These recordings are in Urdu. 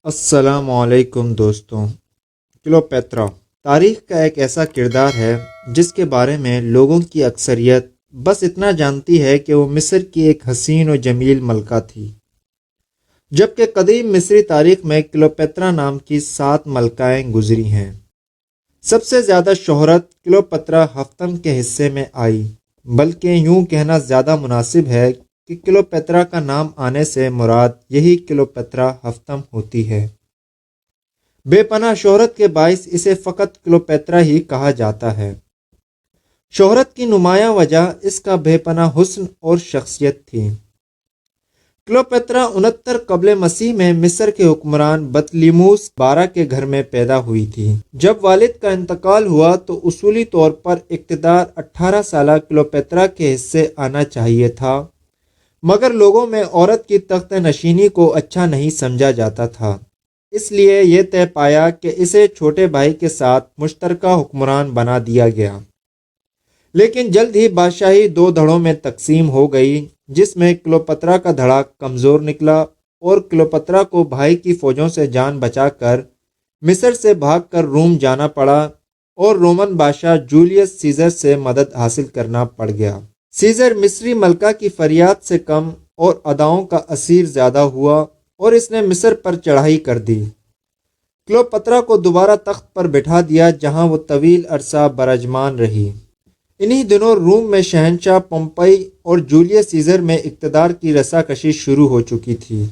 السلام علیکم دوستوں۔ کلیوپیٹرا تاریخ کا ایک ایسا کردار ہے جس کے بارے میں لوگوں کی اکثریت بس اتنا جانتی ہے کہ وہ مصر کی ایک حسین و جمیل ملکہ تھی، جبکہ قدیم مصری تاریخ میں کلیوپیٹرا نام کی 7 ملکائیں گزری ہیں۔ سب سے زیادہ شہرت کلیوپیٹرا ہفتم کے حصے میں آئی، بلکہ یوں کہنا زیادہ مناسب ہے کہ کلیوپیٹرا کا نام آنے سے مراد یہی کلیوپیٹرا ہفتم ہوتی ہے۔ بے پناہ شہرت کے باعث اسے فقط کلیوپیٹرا ہی کہا جاتا ہے۔ شہرت کی نمایاں وجہ اس کا بے پناہ حسن اور شخصیت تھی۔ کلیوپیٹرا 69 قبل مسیح میں مصر کے حکمران بطلیموس 12 کے گھر میں پیدا ہوئی تھی۔ جب والد کا انتقال ہوا تو اصولی طور پر اقتدار 18 سالہ کلیوپیٹرا کے حصے آنا چاہیے تھا، مگر لوگوں میں عورت کی تخت نشینی کو اچھا نہیں سمجھا جاتا تھا، اس لیے یہ طے پایا کہ اسے چھوٹے بھائی کے ساتھ مشترکہ حکمران بنا دیا گیا۔ لیکن جلد ہی بادشاہی 2 دھڑوں میں تقسیم ہو گئی، جس میں کلیوپیٹرا کا دھڑا کمزور نکلا اور کلیوپیٹرا کو بھائی کی فوجوں سے جان بچا کر مصر سے بھاگ کر روم جانا پڑا اور رومن بادشاہ جولیس سیزر سے مدد حاصل کرنا پڑ گیا۔ سیزر مصری ملکہ کی فریاد سے کم اور اداؤں کا اسیر زیادہ ہوا اور اس نے مصر پر چڑھائی کر دی۔ کلیوپیٹرا کو دوبارہ تخت پر بٹھا دیا، جہاں وہ طویل عرصہ براجمان رہی۔ انہی دنوں روم میں شہنشاہ پومپئی اور جولیس سیزر میں اقتدار کی رساکشی شروع ہو چکی تھی۔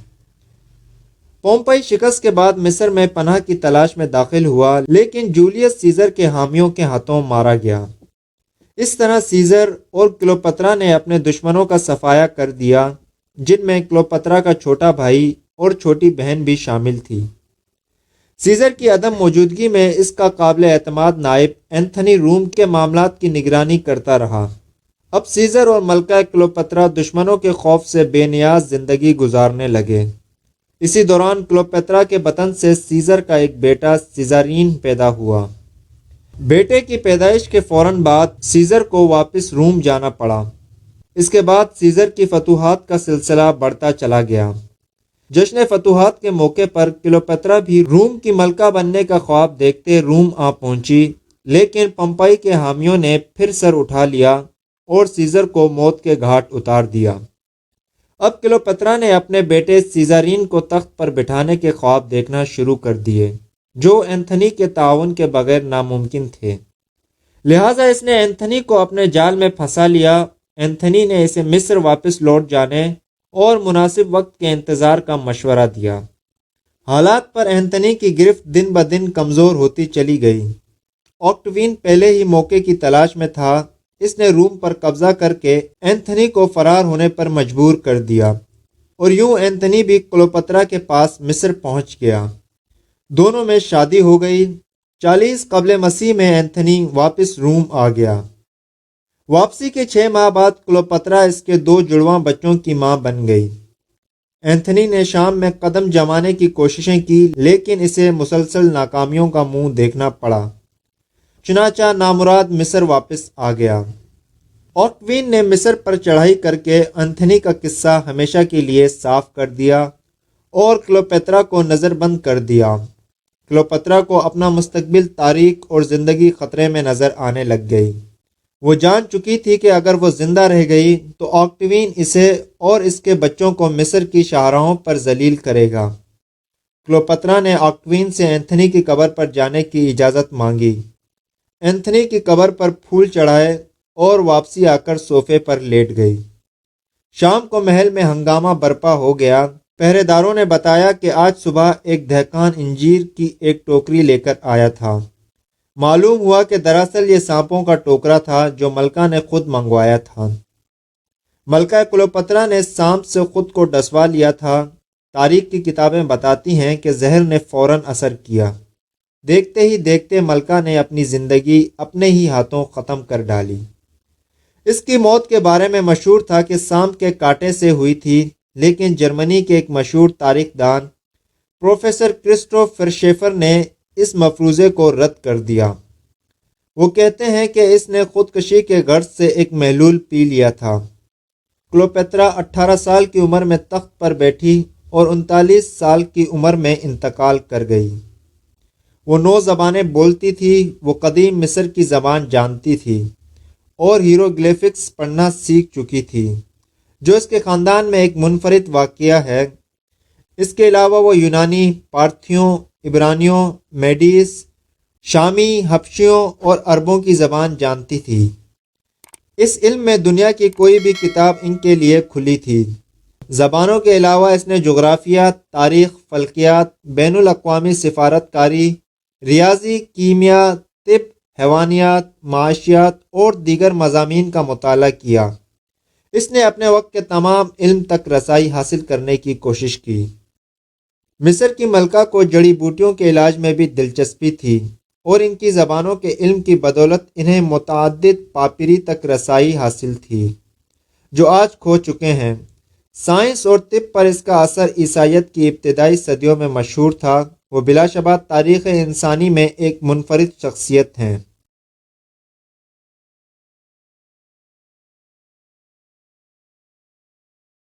پومپئی شکست کے بعد مصر میں پناہ کی تلاش میں داخل ہوا، لیکن جولیس سیزر کے حامیوں کے ہاتھوں مارا گیا۔ اس طرح سیزر اور کلیوپیٹرا نے اپنے دشمنوں کا صفایا کر دیا، جن میں کلیوپیٹرا کا چھوٹا بھائی اور چھوٹی بہن بھی شامل تھی۔ سیزر کی عدم موجودگی میں اس کا قابل اعتماد نائب اینتھنی روم کے معاملات کی نگرانی کرتا رہا۔ اب سیزر اور ملکہ کلیوپیٹرا دشمنوں کے خوف سے بے نیاز زندگی گزارنے لگے۔ اسی دوران کلیوپیٹرا کے بطن سے سیزر کا ایک بیٹا سیزارین پیدا ہوا۔ بیٹے کی پیدائش کے فوراً بعد سیزر کو واپس روم جانا پڑا۔ اس کے بعد سیزر کی فتوحات کا سلسلہ بڑھتا چلا گیا۔ جشن فتوحات کے موقع پر کلیوپیٹرا بھی روم کی ملکہ بننے کا خواب دیکھتے روم آ پہنچی، لیکن پومپئی کے حامیوں نے پھر سر اٹھا لیا اور سیزر کو موت کے گھاٹ اتار دیا۔ اب کلیوپیٹرا نے اپنے بیٹے سیزارین کو تخت پر بٹھانے کے خواب دیکھنا شروع کر دیے، جو اینتھنی کے تعاون کے بغیر ناممکن تھے۔ لہٰذا اس نے اینتھنی کو اپنے جال میں پھنسا لیا۔ اینتھنی نے اسے مصر واپس لوٹ جانے اور مناسب وقت کے انتظار کا مشورہ دیا۔ حالات پر اینتھنی کی گرفت دن بدن کمزور ہوتی چلی گئی۔ آکٹوین پہلے ہی موقع کی تلاش میں تھا۔ اس نے روم پر قبضہ کر کے اینتھنی کو فرار ہونے پر مجبور کر دیا، اور یوں اینتھنی بھی کلیوپیٹرا کے پاس مصر پہنچ گیا۔ دونوں میں شادی ہو گئی۔ 40 قبل مسیح میں اینتھنی واپس روم آ گیا۔ واپسی کے 6 ماہ بعد کلیوپیٹرا اس کے 2 جڑواں بچوں کی ماں بن گئی۔ اینتھنی نے شام میں قدم جمانے کی کوششیں کی، لیکن اسے مسلسل ناکامیوں کا منہ دیکھنا پڑا، چنانچہ نامراد مصر واپس آ گیا۔ آکٹوین نے مصر پر چڑھائی کر کے اینتھنی کا قصہ ہمیشہ کے لیے صاف کر دیا اور کلیوپیٹرا کو نظر بند کر دیا۔ کلیوپیٹرا کو اپنا مستقبل تاریک اور زندگی خطرے میں نظر آنے لگ گئی۔ وہ جان چکی تھی کہ اگر وہ زندہ رہ گئی تو آکٹوین اسے اور اس کے بچوں کو مصر کی شاہراہوں پر ذلیل کرے گا۔ کلیوپیٹرا نے آکٹوین سے اینتھنی کی قبر پر جانے کی اجازت مانگی۔ اینتھنی کی قبر پر پھول چڑھائے اور واپسی آ کر صوفے پر لیٹ گئی۔ شام کو محل میں ہنگامہ برپا ہو گیا۔ پہرے داروں نے بتایا کہ آج صبح ایک دہقان انجیر کی ایک ٹوکری لے کر آیا تھا۔ معلوم ہوا کہ دراصل یہ سانپوں کا ٹوکرا تھا جو ملکہ نے خود منگوایا تھا۔ ملکہ کلیوپیٹرا نے سانپ سے خود کو ڈسوا لیا تھا۔ تاریخ کی کتابیں بتاتی ہیں کہ زہر نے فوراً اثر کیا۔ دیکھتے ہی دیکھتے ملکہ نے اپنی زندگی اپنے ہی ہاتھوں ختم کر ڈالی۔ اس کی موت کے بارے میں مشہور تھا کہ سانپ کے کاٹے سے ہوئی تھی، لیکن جرمنی کے ایک مشہور تاریخ دان پروفیسر کرسٹوف فرشیفر نے اس مفروضے کو رد کر دیا۔ وہ کہتے ہیں کہ اس نے خودکشی کے غرض سے ایک محلول پی لیا تھا۔ کلیوپیٹرا 18 سال کی عمر میں تخت پر بیٹھی اور 39 سال کی عمر میں انتقال کر گئی۔ وہ 9 زبانیں بولتی تھی، وہ قدیم مصر کی زبان جانتی تھی اور ہیروگلیفکس پڑھنا سیکھ چکی تھی، جو اس کے خاندان میں ایک منفرد واقعہ ہے۔ اس کے علاوہ وہ یونانی، پارتھیوں، عبرانیوں، میڈیس، شامی، حبشیوں اور عربوں کی زبان جانتی تھی۔ اس علم میں دنیا کی کوئی بھی کتاب ان کے لیے کھلی تھی۔ زبانوں کے علاوہ اس نے جغرافیہ، تاریخ، فلکیات، بین الاقوامی سفارت کاری، ریاضی، کیمیا، طب، حیوانیات، معاشیات اور دیگر مضامین کا مطالعہ کیا۔ اس نے اپنے وقت کے تمام علم تک رسائی حاصل کرنے کی کوشش کی۔ مصر کی ملکہ کو جڑی بوٹیوں کے علاج میں بھی دلچسپی تھی اور ان کی زبانوں کے علم کی بدولت انہیں متعدد پاپیری تک رسائی حاصل تھی، جو آج کھو چکے ہیں۔ سائنس اور طب پر اس کا اثر عیسائیت کی ابتدائی صدیوں میں مشہور تھا۔ وہ بلا شبہ تاریخ انسانی میں ایک منفرد شخصیت ہیں۔